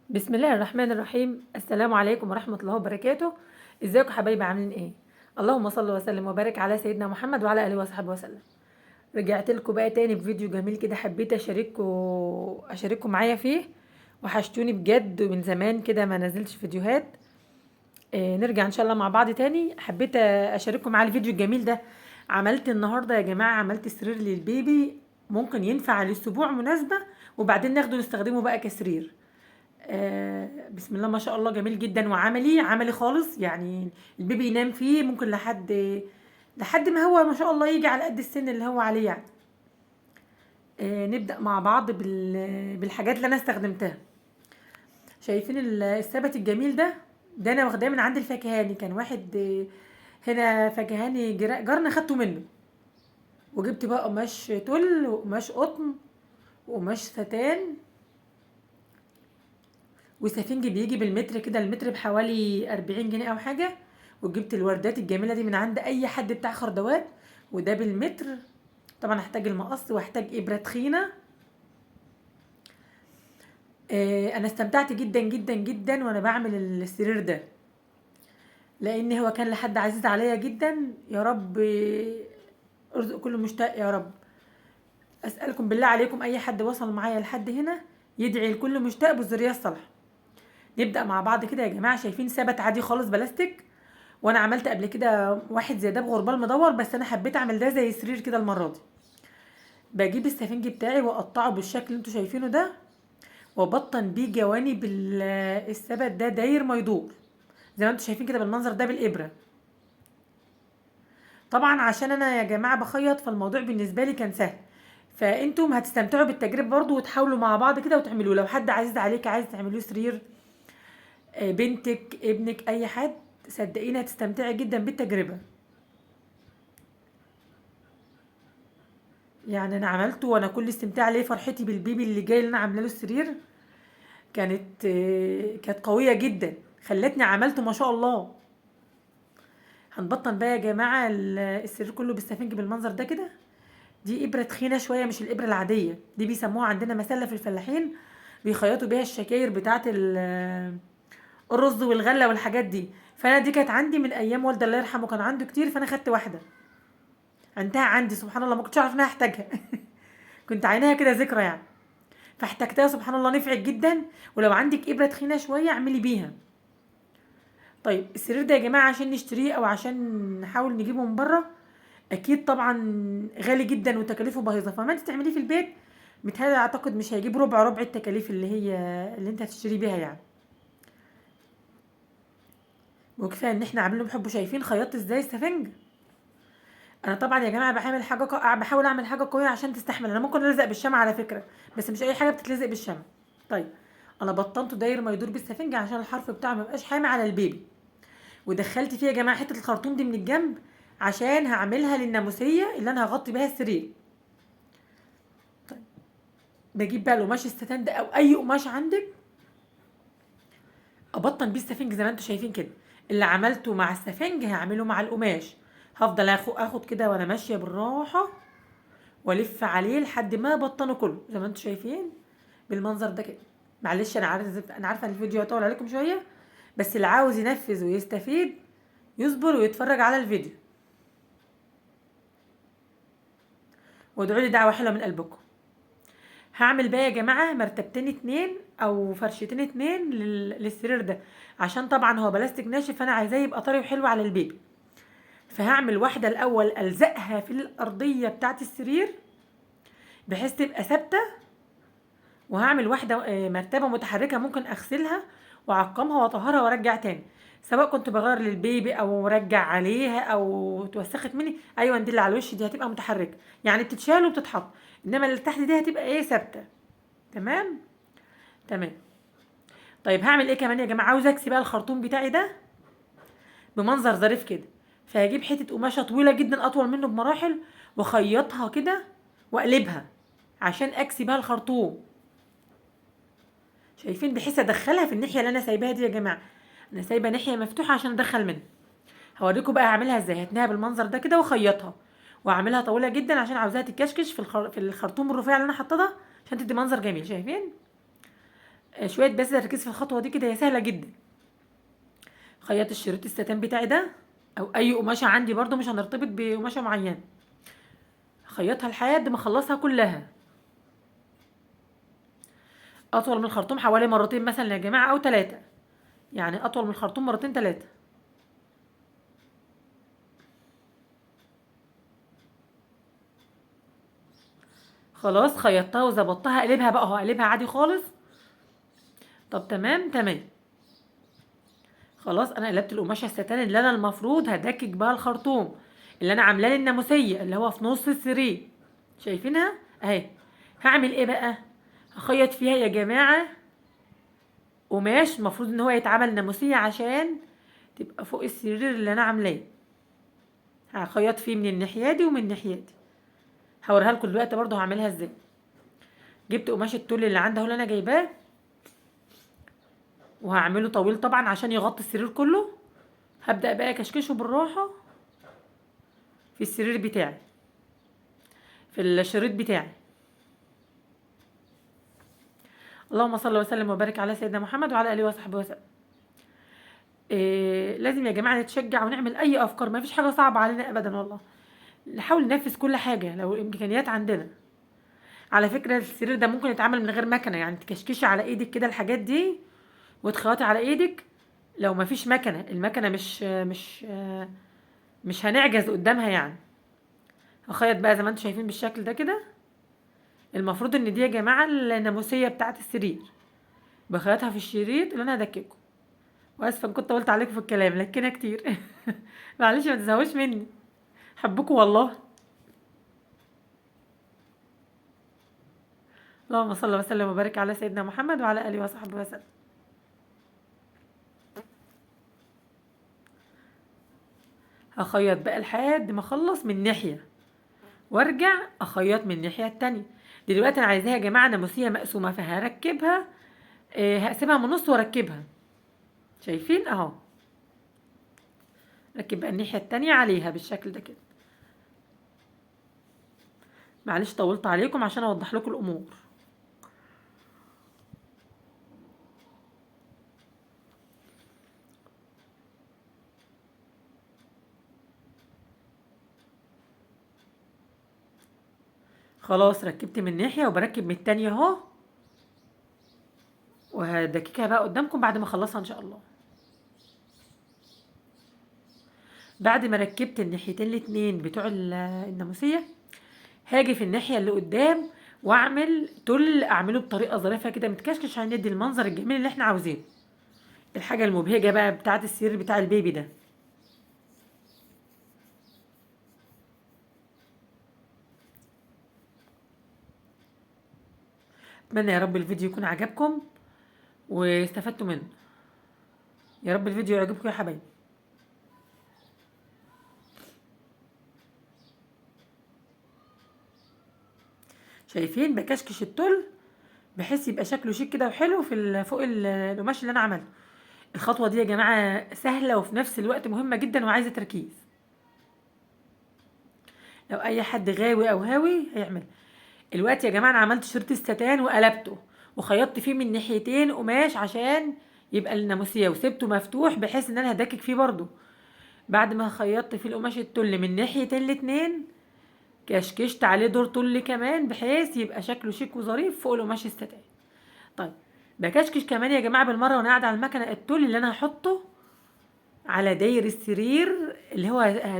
بسم الله الرحمن الرحيم. السلام عليكم ورحمة الله وبركاته. ازيكم حبايبي، عاملين ايه؟ اللهم صل وسلم وبارك على سيدنا محمد وعلى اله وصحبه وسلم. رجعت لكم بقى تاني بفيديو جميل كده، حبيت اشارككم معايا فيه. وحشتوني بجد، من زمان كده ما نزلتش فيديوهات. نرجع ان شاء الله مع بعض تاني. حبيت اشارككم معايا الفيديو الجميل ده. عملت النهارده يا جماعة، عملت سرير للبيبي ممكن ينفع للسبوع مناسبة، وبعدين ناخده نستخدمه بقى كسرير. بسم الله ما شاء الله، جميل جدا وعملي عملي خالص يعني. البيبي ينام فيه ممكن لحد ما هو ما شاء الله يجي على قد السن اللي هو عليه يعني. نبدأ مع بعض بالحاجات اللي انا استخدمتها. شايفين الثبت الجميل ده انا واخداه من عند الفكهاني. كان واحد هنا فكهاني جارنا، خدته منه. وجبت بقى قماش تل وقماش قطن وقماش ستان وسفنج بيجي بالمتر كده، المتر بحوالي 40 جنيه او حاجه. وجبت الوردات الجميله دي من عند اي حد بتاع خردوات، وده بالمتر. طبعا هحتاج المقص وهحتاج ابره تخينه. انا استمتعت جدا جدا جدا وانا بعمل السرير ده، لان هو كان لحد عزيز عليا جدا. يا رب ارزق كل مشتاق يا رب. اسالكم بالله عليكم، اي حد وصل معايا لحد هنا يدعي لكل مشتاق بالذريه الصالحه. نبدا مع بعض كده يا جماعه. شايفين ثبت عادي خالص بلاستيك، وانا عملت قبل كده واحد زي ده بغربال مدور، بس انا حبيت اعمل ده زي سرير كده المره دي. بجيب السفنج بتاعي واقطعه بالشكل اللي انتوا شايفينه ده، وابطن بيه جوانب الثبت ده داير ما يدور، زي ما انتوا شايفين كده بالمنظر ده بالابره. طبعا عشان انا يا جماعه بخيط، فالموضوع بالنسبه لي كان سهل. فانتم هتستمتعوا بالتجربه برضو، وتحاولوا مع بعض كده وتعملوه. لو حد عزيز عليك عايز تعملوه سرير، بنتك ابنك اي حد، صدقيني هتستمتعي جدا بالتجربه. يعني انا عملته وانا كل استمتاع ليه، فرحتي بالبيبي اللي جاي اللي انا عامله له السرير كانت قويه جدا، خلتني عملته ما شاء الله. هنبطن بقى يا جماعه السرير كله بالسفنج بالمنظر ده كده. دي ابره تخينه شويه، مش الابره العاديه دي، بيسموها عندنا مسله في الفلاحين، بيخيطوا بيها الشكاير بتاعه الرز والغله والحاجات دي. فانا دي كانت عندي من ايام والدي الله يرحمه، كان عنده كتير، فانا خدت واحده انتهى عندي. سبحان الله ما كنتش اعرف انها احتاجها. كنت عينيها كده ذكرى يعني، فاحتجتها سبحان الله، نفعت جدا. ولو عندك ابره تخينه شويه اعملي بيها. طيب السرير ده يا جماعه عشان نشتريه او عشان نحاول نجيبه من بره، اكيد طبعا غالي جدا وتكاليفه باهظه. فما انت تعمليه في البيت، متهيألي اعتقد مش هيجيب ربع التكاليف اللي انت هتشتري بيها يعني. وكفايه ان احنا عاملينه بحب. شايفين خيطت ازاي السفنج؟ انا طبعا يا جماعه بحاول اعمل حاجه قويه عشان تستحمل. انا ممكن الزق بالشمع على فكره، بس مش اي حاجه بتتلزق بالشمع. طيب انا بطنته داير ما يدور بالسفنجه عشان الحرف بتاعه ما يبقاش حامي على البيبي. ودخلت فيه يا جماعه حته الخرطوم دي من الجنب، عشان هعملها للناموسيه اللي انا هغطي بيها السرير. طيب بجيب بقى القماش الستان ده او اي قماش عندك، ابطن بيه السفنج زي ما انتم شايفين كده. اللي عملته مع السفنج هعمله مع القماش. هفضل اخد كده وانا ماشيه بالراحه، والف عليه لحد ما ابطنه كله زي ما انتم شايفين بالمنظر ده كده. معلش انا عارفه ان الفيديو هيطول عليكم شويه، بس اللي عاوز ينفذ ويستفيد يصبر ويتفرج على الفيديو. وادعوا لي دعوه حلوه من قلبكم. هعمل بقى يا جماعه مرتبتين اتنين او فرشتين اتنين للسرير ده، عشان طبعا هو بلاستيك ناشف، فانا عايزاه يبقى طري وحلو على البيبي. فهعمل واحده الاول الزقها في الارضيه بتاعه السرير بحيث تبقى ثابته. وهعمل واحده مرتبه متحركه، ممكن اغسلها واعقمها واطهرها وارجع تاني، سواء كنت بغير للبيبي او ارجع عليها او اتوسخت مني. ايوه دي اللي على الوش دي هتبقى متحركه، يعني بتتشال وبتتحط، انما اللي تحت دي هتبقى ايه، ثابته. تمام. تمام. طيب هعمل ايه كمان يا جماعه؟ عاوزه اكسي بقى الخرطوم بتاعي ده بمنظر ظريف كده. فهجيب حته قماشه طويله جدا اطول منه بمراحل، واخيطها كده واقلبها عشان اكسي بها الخرطوم. شايفين؟ بحيث ادخلها في الناحيه اللي انا سايباها دي يا جماعه. انا سايبه ناحيه مفتوحه عشان ادخل منها. هوريكم بقى هعملها ازاي. هتنيها بالمنظر ده كده واخيطها، واعملها طويله جدا عشان عاوزاها تتكشكش في الخرطوم الرفيع اللي انا حاطاه ده، عشان تدي منظر جميل. شايفين؟ شويه بس تركيز في الخطوه دي كده، هي سهله جدا. خيط الشريط الستان بتاعي ده او اي قماشه عندي، برضو مش هنرتبط بقماشه معينه، خيطها لحد ما اخلصها كلها. اطول من الخرطوم حوالي مرتين مثلا يا جماعه او ثلاثه، يعني اطول من الخرطوم مرتين ثلاثه. خلاص خيطتها وظبطتها، اقلبها بقى اهو، اقلبها عادي خالص. طب تمام تمام. خلاص انا قلبت القماشه الستان اللي انا المفروض هدكك بها الخرطوم، اللي انا عاملاه للناموسيه اللي هو في نص السرير، شايفينها اهي. هعمل ايه بقى؟ هخيط فيها يا جماعه قماش المفروض ان هو يتعمل ناموسيه عشان تبقى فوق السرير اللي انا عاملاه. هخيط فيه من الناحيه دي ومن الناحيه دي، هوريها لكم دلوقتي برضو هعملها ازاي. جبت قماش التول اللي عندي اهو اللي انا جايباه، وهعمله طويل طبعا عشان يغطي السرير كله. هبدأ بقى اكشكشه بالراحة في السرير بتاعي، في الشريط بتاعي. اللهم صل وسلم وبارك على سيدنا محمد وعلى اله وصحبه وسلم. لازم يا جماعة نتشجع ونعمل اي افكار، ما فيش حاجة صعبة علينا ابدا والله. نحاول ننفذ كل حاجة لو الامكانيات عندنا. على فكرة السرير ده ممكن يتعمل من غير مكنة، يعني تكشكشي على ايدك كده الحاجات دي وتخيطي على ايدك. لو ما فيش مكنة، المكنة مش هنعجز قدامها يعني. هخيط بقى زي ما انتم شايفين بالشكل ده كده. المفروض ان دي يا جماعه الناموسيه بتاعه السرير، بخيطها في الشريط اللي انا هدككه. واسفه ان كنت قلت عليكم في الكلام لكنها كتير. معلش ما تزهقوش مني، حبكم والله. اللهم صل وسلم وبارك على سيدنا محمد وعلى اله وصحبه وسلم. هخيط بقى لحد ما اخلص من ناحيه وارجع اخيط من الناحيه التانية. دلوقتي انا عايزاها يا جماعه ناموسيه مقسومه، فهركبها. هقسمها من النص واركبها، شايفين اهو. ركب بقى الناحيه التانية عليها بالشكل ده كده. معلش طولت عليكم عشان اوضح لكم الامور. خلاص ركبت من ناحيه وبركب من التانية اهو، وهدككها بقى قدامكم بعد ما اخلصها ان شاء الله. بعد ما ركبت الناحيتين الاتنين بتوع الناموسيه، هاجي في الناحيه اللي قدام واعمل تل، اعمله بطريقه ظريفه كده متكشكش عشان يدي المنظر الجميل اللي احنا عاوزينه، الحاجه المبهجه بقى بتاعه السرير بتاع البيبي ده. اتمنى يا رب الفيديو يكون عجبكم واستفدتوا منه. يا رب الفيديو يعجبكم يا حبايبي. شايفين بكشكش التل بحيث يبقى شكله شيك كده وحلو في فوق القماش اللي انا عملته. الخطوه دي يا جماعه سهله وفي نفس الوقت مهمه جدا وعايزه تركيز. لو اي حد غاوي او هاوي هيعمل. الوقت يا جماعه انا عملت شريط الستان وقلبته وخيطت فيه من ناحيتين قماش عشان يبقى الناموسيه، وسبته مفتوح بحيث ان انا هدكك فيه برضو. بعد ما خيطت فيه القماش التل من ناحيتين الاتنين، كشكشت عليه دور تل كمان بحيث يبقى شكله شيك وظريف فوق القماش الستان. طيب بكشكش كمان يا جماعه بالمره وانا قاعده على المكنه التل اللي انا هحطه على داير السرير اللي هو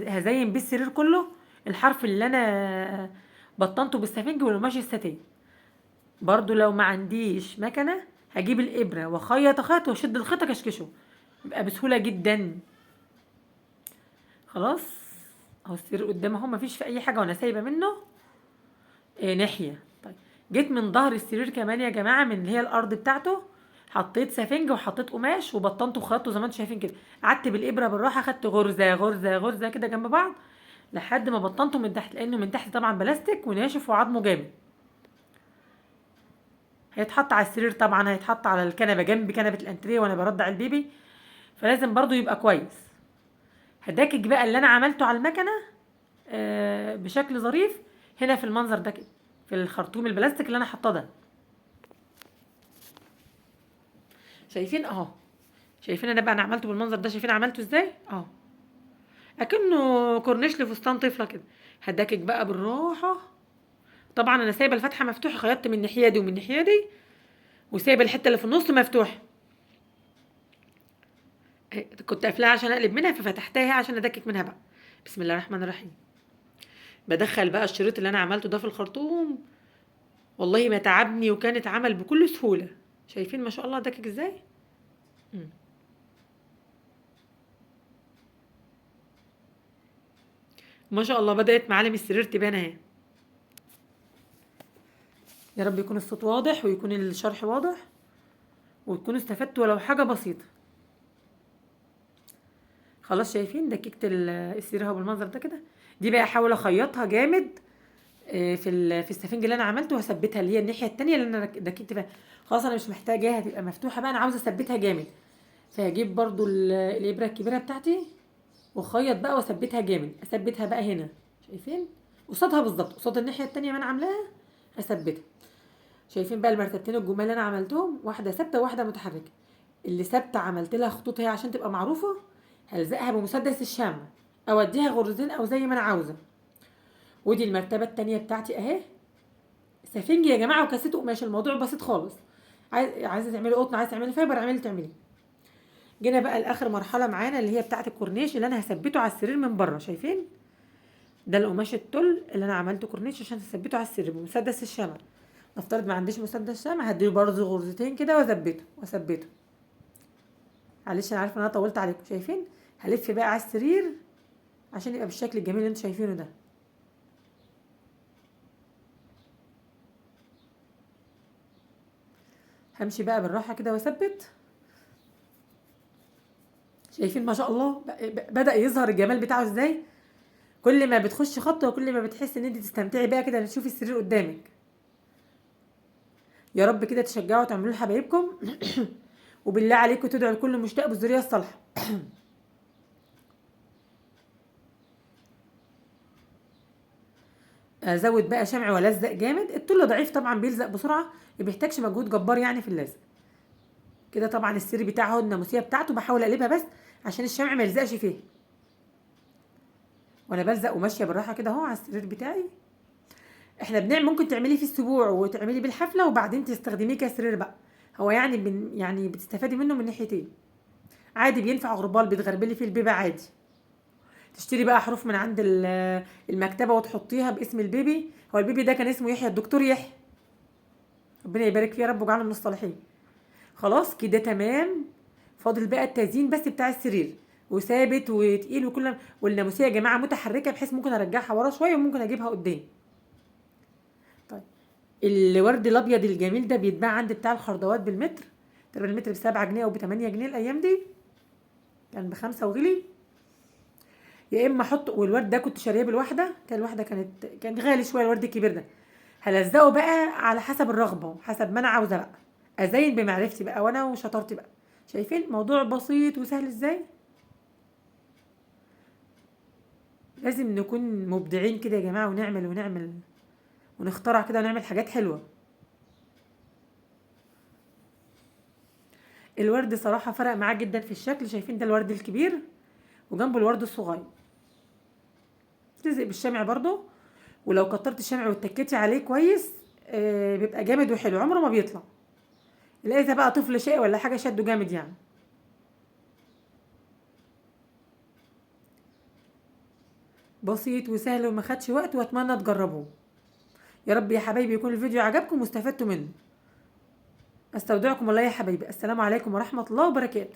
هزين بيه السرير كله، الحرف اللي انا بطنته بالسفنج والقماش الستان. برضو لو ما عنديش مكنه هجيب الابره واخيط خيط واشد الخيط اكشكشه، يبقى بسهوله جدا. خلاص اهو السرير قدام اهو، مفيش في اي حاجه وانا سايبه منه ناحيه. طيب جيت من ظهر السرير كمان يا جماعه من اللي هي الارض بتاعته، حطيت سفنج وحطيت قماش وبطنته وخيطته زي ما انتم شايفين كده. قعدت بالابره بالراحه، خدت غرزه غرزه غرزه كده جنب بعض لحد ما بطنته من تحت، لانه من تحت طبعا بلاستيك وناشف وعظمه جامد. هيتحط على السرير طبعا، هيتحط على الكنبه جنب كنبه الانتريه وانا برضع البيبي، فلازم برضو يبقى كويس. هداكك بقى اللي انا عملته على المكنه بشكل ظريف هنا في المنظر ده كده، في الخرطوم البلاستيك اللي انا حاطاه ده. شايفين اهو، شايفين انا بقى انا عملته بالمنظر ده، شايفين عملته ازاي اهو، اكنه كورنيش لفستان طفله كده. هداكك بقى بالراحه. طبعا انا سايبه الفتحه مفتوحه، خيطت من الناحيه دي ومن الناحيه دي، وسايبه الحته اللي في النص مفتوحه. كنت قافلاها عشان اقلب منها، ففتحتها عشان ادكك منها بقى. بسم الله الرحمن الرحيم. بدخل بقى الشريط اللي انا عملته ده في الخرطوم، والله ما تعبني وكان اتعمل بكل سهوله. شايفين ما شاء الله دكك ازاي. مم. ما شاء الله بدات معالم السرير تبان اهي. يا رب يكون الصوت واضح ويكون الشرح واضح وتكونوا استفدتوا ولو حاجه بسيطه. خلاص شايفين دككت السرير اهو بالمنظر ده كده. دي بقى احاول اخيطها جامد في السفنج اللي انا عملته، وهثبتها اللي هي الناحيه التانية اللي انا دككت فيها. خلاص انا مش محتاجاها تبقى مفتوحه بقى، انا عاوزه اثبتها جامد. فهجيب برضو الابره الكبيره بتاعتي واخيط بقى واثبتها جامد. اثبتها بقى هنا، شايفين قصادها بالظبط، قصاد الناحيه التانية ما انا عاملاها اثبتها. شايفين بقى المرتبتين الجمال اللي انا عملتهم، واحده ثابته وواحده متحركه. اللي ثابته عملت لها خطوط هي عشان تبقى معروفه، هلزقها بمسدس الشمع او اديها غرزتين او زي ما انا عاوزه. ودي المرتبه التانية بتاعتي اهي، سفنج يا جماعه وكاسات قماش، الموضوع بسيط خالص. عايزه تعملي قطن، عايزه تعملي فايبر، تعملي. جينا بقى لاخر مرحله معانا اللي هي بتاعه الكورنيش اللي انا هثبته على السرير من بره. شايفين ده القماش التل اللي انا عملته كورنيش عشان اثبته على السرير بمسدس الشمع. نفترض ما عنديش مسدس شمع، هديله برضه غرزتين كده واثبته. معلش انا عارفه ان انا طولت عليكم. شايفين هلف بقى على السرير عشان يبقى بالشكل الجميل اللي انتوا شايفينه ده. همشي بقى بالراحه كده واثبت. شايفين ما شاء الله بدأ يظهر الجمال بتاعه ازاي. كل ما بتخش خطوه وكل ما بتحس ان انت تستمتعي بقى كده تشوفي السرير قدامك. يا رب كده تشجعوا تعملوا لحبايبكم وبالله عليكم تدعوا لكل مشتاق بالذريه الصالحه. ازود بقى شمع والزق جامد. الطول ضعيف طبعا بيلزق بسرعه، ما بيحتاجش مجهود جبار يعني في اللزق. كده طبعا السرير بتاعه الناموسيه بتاعته بحاول اقلبها بس عشان الشمع ما يلزقش فيه، وانا بلزق وماشيه بالراحه كده اهو على السرير بتاعي. احنا بنعمل ممكن تعمليه في السبوع وتعملي بالحفله وبعدين تستخدميه كسرير بقى. هو يعني يعني بتستفادي منه من ناحيتين. عادي بينفع غربال بتغربلي فيه البيبي عادي. تشتري بقى حروف من عند المكتبه وتحطيها باسم البيبي. هو البيبي ده كان اسمه يحيى، الدكتور يحيى، ربنا يبارك فيه يا رب ويجعله من الصالحين. خلاص كده تمام. فاضل بقى التزيين بس بتاع السرير، وثابت وتقيل وكل. والناموسيه يا جماعه متحركه بحيث ممكن ارجعها ورا شويه وممكن اجيبها قدام. طيب الورد الابيض الجميل ده بيتباع عند بتاع الخردوات بالمتر، تقريبا المتر ب7 جنيه او ب8 جنيه الايام دي، كان ب5 وغلي. يا اما احط، والورد ده كنت شاريه بالواحده، كان الواحده كان غالي شويه الورد الكبير ده. هلزقه بقى على حسب الرغبه، حسب ما انا عاوزه بقى ازين بمعرفتي بقى وانا وشطارتي بقى. شايفين موضوع بسيط وسهل ازاي. لازم نكون مبدعين كده يا جماعه ونعمل ونخترع كده ونعمل حاجات حلوه. الورد صراحه فرق معاه جدا في الشكل. شايفين ده الورد الكبير وجنبه الورد الصغير، تلزق بالشمع برضو. ولو كترت الشمع واتكيتي عليه كويس بيبقى جامد وحلو، عمره ما بيطلع. اذا بقى طفل شقي ولا حاجه شده جامد يعني. بسيط وسهل وما خدش وقت، واتمنى تجربوه. يا رب يا حبايبي يكون الفيديو عجبكم واستفدتوا منه. استودعكم الله يا حبايبي، السلام عليكم ورحمه الله وبركاته.